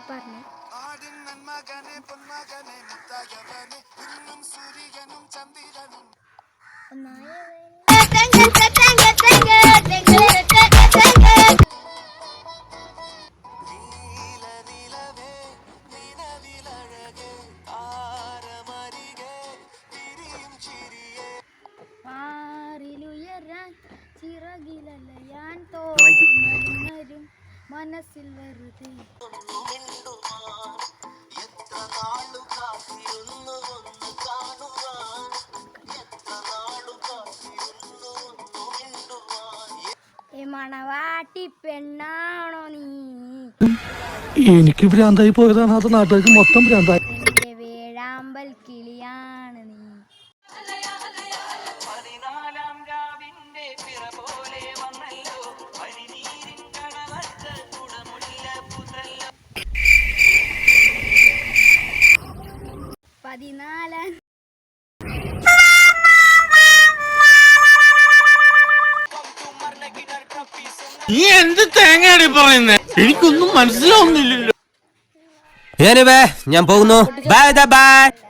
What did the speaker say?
പറഞ്ഞു. മാറിലുയരാൻ ചിറകിലലയാൻ തോന്നലും മനസ്സിൽ വെറുതെ മണവാട്ടി പെണ്ണാണോ നീ? എനിക്ക് ഭ്രാന്തായി പോയതാണ്, അത് നാട്ടുകാർക്ക് മൊത്തം ഭ്രാന്തായി. എന്റെ വേഴാമ്പൽ കിളിയാണ് നീ. പതിനാലാം നീ എന്ത് തേങ്ങയാടി പറയുന്നേ? എനിക്കൊന്നും മനസ്സിലാവുന്നില്ലല്ലോ. ഞാൻ പോകുന്നു. Bye bye.